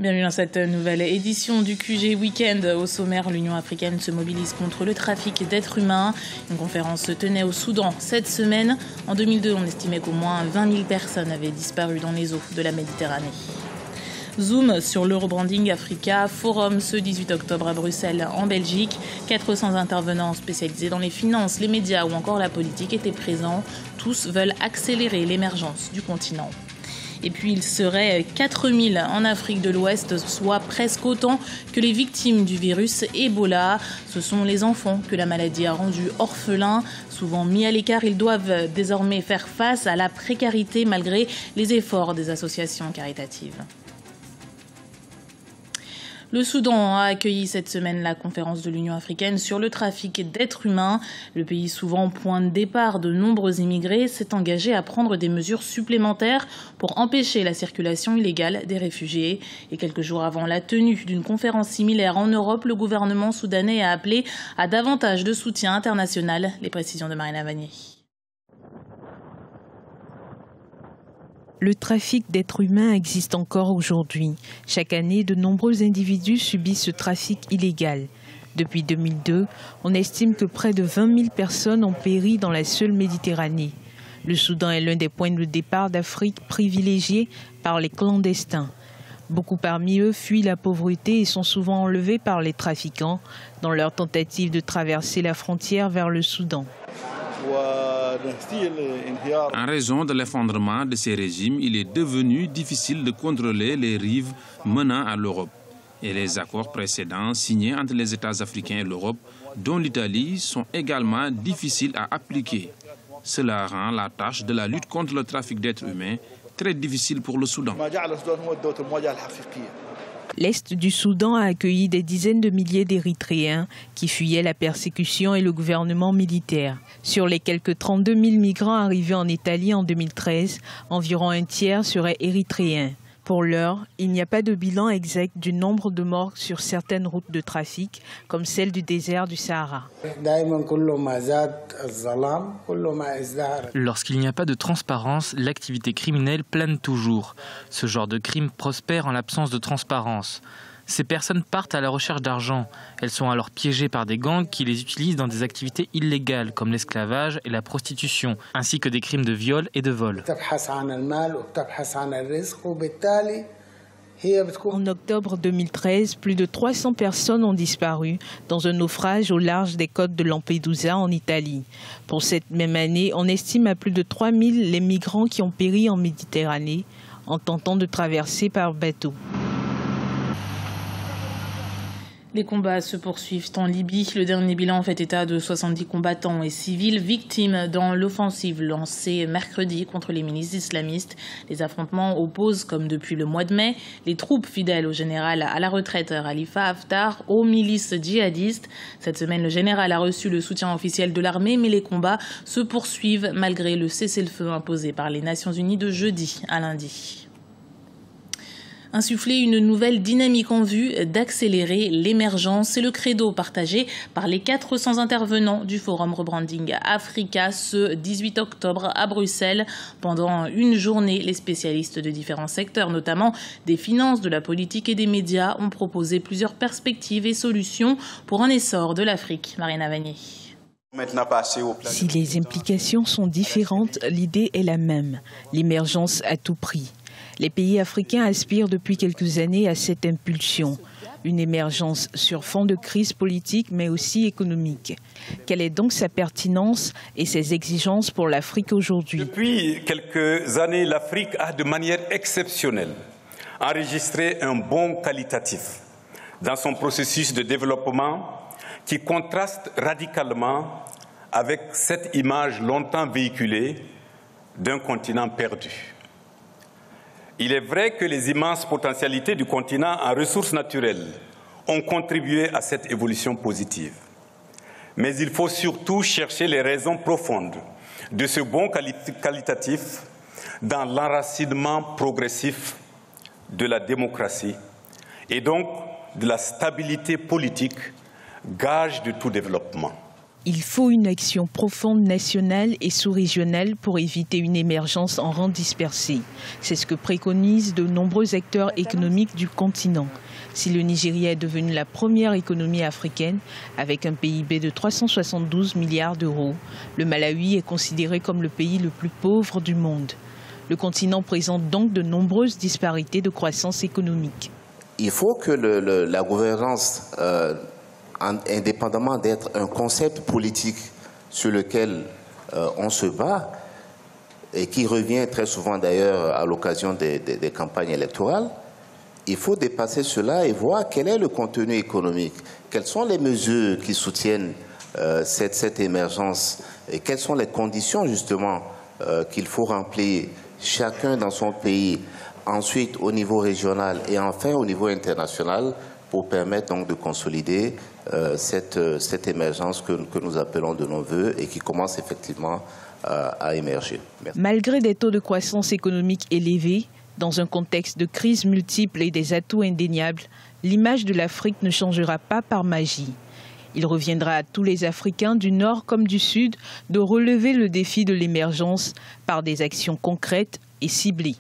Bienvenue dans cette nouvelle édition du QG Week-end. Au sommaire, l'Union africaine se mobilise contre le trafic d'êtres humains. Une conférence se tenait au Soudan cette semaine. En 2002, on estimait qu'au moins 20 000 personnes avaient disparu dans les eaux de la Méditerranée. Zoom sur l'Eurobranding Africa Forum ce 18 octobre à Bruxelles, en Belgique. 400 intervenants spécialisés dans les finances, les médias ou encore la politique étaient présents. Tous veulent accélérer l'émergence du continent. Et puis il serait 4000 en Afrique de l'Ouest, soit presque autant que les victimes du virus Ebola. Ce sont les enfants que la maladie a rendus orphelins. Souvent mis à l'écart, ils doivent désormais faire face à la précarité malgré les efforts des associations caritatives. Le Soudan a accueilli cette semaine la conférence de l'Union africaine sur le trafic d'êtres humains. Le pays, souvent point de départ de nombreux immigrés, s'est engagé à prendre des mesures supplémentaires pour empêcher la circulation illégale des réfugiés. Et quelques jours avant la tenue d'une conférence similaire en Europe, le gouvernement soudanais a appelé à davantage de soutien international. Les précisions de Marina Vanier. Le trafic d'êtres humains existe encore aujourd'hui. Chaque année, de nombreux individus subissent ce trafic illégal. Depuis 2002, on estime que près de 20 000 personnes ont péri dans la seule Méditerranée. Le Soudan est l'un des points de départ d'Afrique privilégiés par les clandestins. Beaucoup parmi eux fuient la pauvreté et sont souvent enlevés par les trafiquants dans leur tentative de traverser la frontière vers le Soudan. En raison de l'effondrement de ces régimes, il est devenu difficile de contrôler les rives menant à l'Europe. Et les accords précédents signés entre les États africains et l'Europe, dont l'Italie, sont également difficiles à appliquer. Cela rend la tâche de la lutte contre le trafic d'êtres humains très difficile pour le Soudan. L'Est du Soudan a accueilli des dizaines de milliers d'Érythréens qui fuyaient la persécution et le gouvernement militaire. Sur les quelques 32 000 migrants arrivés en Italie en 2013, environ un tiers seraient érythréens. Pour l'heure, il n'y a pas de bilan exact du nombre de morts sur certaines routes de trafic, comme celle du désert du Sahara. Lorsqu'il n'y a pas de transparence, l'activité criminelle plane toujours. Ce genre de crime prospère en l'absence de transparence. Ces personnes partent à la recherche d'argent. Elles sont alors piégées par des gangs qui les utilisent dans des activités illégales comme l'esclavage et la prostitution, ainsi que des crimes de viol et de vol. En octobre 2013, plus de 300 personnes ont disparu dans un naufrage au large des côtes de Lampedusa en Italie. Pour cette même année, on estime à plus de 3000 les migrants qui ont péri en Méditerranée en tentant de traverser par bateau. Les combats se poursuivent en Libye. Le dernier bilan fait état de 70 combattants et civils victimes dans l'offensive lancée mercredi contre les milices islamistes. Les affrontements opposent, comme depuis le mois de mai, les troupes fidèles au général à la retraite Khalifa Haftar aux milices djihadistes. Cette semaine, le général a reçu le soutien officiel de l'armée, mais les combats se poursuivent malgré le cessez-le-feu imposé par les Nations Unies de jeudi à lundi. Insuffler une nouvelle dynamique en vue d'accélérer l'émergence. C'est le credo partagé par les 400 intervenants du Forum Rebranding Africa ce 18 octobre à Bruxelles. Pendant une journée, les spécialistes de différents secteurs, notamment des finances, de la politique et des médias, ont proposé plusieurs perspectives et solutions pour un essor de l'Afrique. Marina Vanier. Si les implications sont différentes, l'idée est la même. L'émergence à tout prix. Les pays africains aspirent depuis quelques années à cette impulsion, une émergence sur fond de crise politique mais aussi économique. Quelle est donc sa pertinence et ses exigences pour l'Afrique aujourd'hui? Depuis quelques années, l'Afrique a de manière exceptionnelle enregistré un bond qualitatif dans son processus de développement qui contraste radicalement avec cette image longtemps véhiculée d'un continent perdu. Il est vrai que les immenses potentialités du continent en ressources naturelles ont contribué à cette évolution positive. Mais il faut surtout chercher les raisons profondes de ce bond qualitatif dans l'enracinement progressif de la démocratie et donc de la stabilité politique, gage de tout développement. Il faut une action profonde nationale et sous-régionale pour éviter une émergence en rang dispersé. C'est ce que préconisent de nombreux acteurs économiques du continent. Si le Nigeria est devenu la première économie africaine, avec un PIB de 372 milliards d'euros, le Malawi est considéré comme le pays le plus pauvre du monde. Le continent présente donc de nombreuses disparités de croissance économique. Il faut que la gouvernance, indépendamment d'être un concept politique sur lequel on se bat, et qui revient très souvent d'ailleurs à l'occasion des campagnes électorales, il faut dépasser cela et voir quel est le contenu économique, quelles sont les mesures qui soutiennent cette émergence et quelles sont les conditions justement qu'il faut remplir chacun dans son pays, ensuite au niveau régional et enfin au niveau international pour permettre donc de consolider cette émergence que nous appelons de nos voeux et qui commence effectivement à émerger. Merci. Malgré des taux de croissance économique élevés, dans un contexte de crise multiple et des atouts indéniables, l'image de l'Afrique ne changera pas par magie. Il reviendra à tous les Africains du Nord comme du Sud de relever le défi de l'émergence par des actions concrètes et ciblées.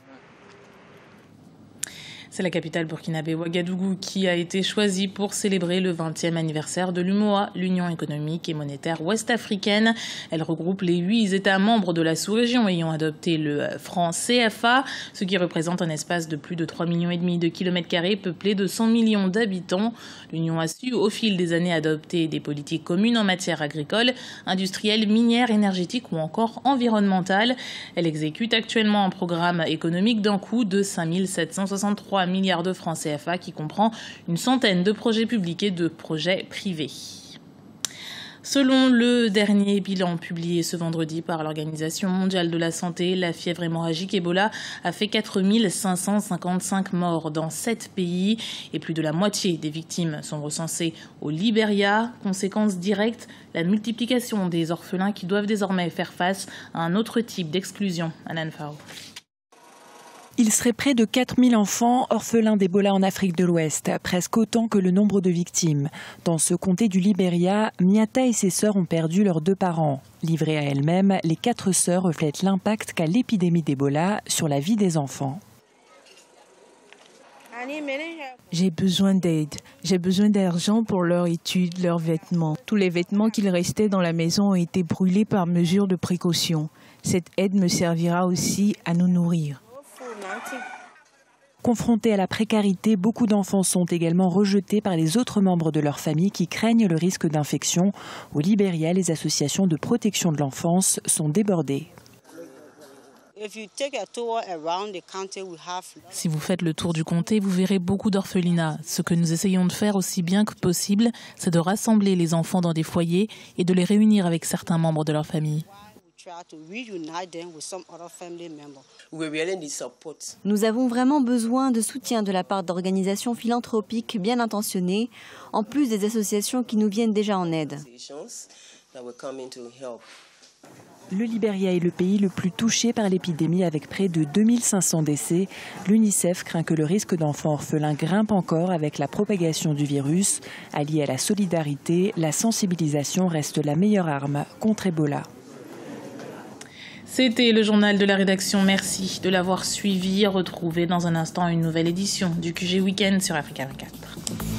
C'est la capitale burkinabé Ouagadougou qui a été choisie pour célébrer le 20e anniversaire de l'UMOA, l'Union économique et monétaire ouest-africaine. Elle regroupe les 8 États membres de la sous-région ayant adopté le franc CFA, ce qui représente un espace de plus de 3,5 millions de kilomètres carrés peuplé de 100 millions d'habitants. L'Union a su au fil des années adopter des politiques communes en matière agricole, industrielle, minière, énergétique ou encore environnementale. Elle exécute actuellement un programme économique d'un coût de 5 763 milliards de francs CFA qui comprend une centaine de projets publics et de projets privés. Selon le dernier bilan publié ce vendredi par l'Organisation mondiale de la santé, la fièvre hémorragique Ebola a fait 4 555 morts dans 7 pays et plus de la moitié des victimes sont recensées au Libéria. Conséquence directe, la multiplication des orphelins qui doivent désormais faire face à un autre type d'exclusion. Anan Fao. Il serait près de 4000 enfants orphelins d'Ebola en Afrique de l'Ouest, presque autant que le nombre de victimes. Dans ce comté du Libéria, Miata et ses sœurs ont perdu leurs 2 parents. Livrées à elles-mêmes, les 4 sœurs reflètent l'impact qu'a l'épidémie d'Ebola sur la vie des enfants. J'ai besoin d'aide. J'ai besoin d'argent pour leurs études, leurs vêtements. Tous les vêtements qu'il restait dans la maison ont été brûlés par mesure de précaution. Cette aide me servira aussi à nous nourrir. Confrontés à la précarité, beaucoup d'enfants sont également rejetés par les autres membres de leur famille qui craignent le risque d'infection. Au Libéria, les associations de protection de l'enfance sont débordées. Si vous faites le tour du comté, vous verrez beaucoup d'orphelinats. Ce que nous essayons de faire aussi bien que possible, c'est de rassembler les enfants dans des foyers et de les réunir avec certains membres de leur famille. Nous avons vraiment besoin de soutien de la part d'organisations philanthropiques bien intentionnées, en plus des associations qui nous viennent déjà en aide. Le Libéria est le pays le plus touché par l'épidémie avec près de 2500 décès. L'UNICEF craint que le risque d'enfants orphelins grimpe encore avec la propagation du virus. Allié à la solidarité, la sensibilisation reste la meilleure arme contre Ebola. C'était le journal de la rédaction. Merci de l'avoir suivi. Retrouvez dans un instant une nouvelle édition du QG Week-end sur Africa 24.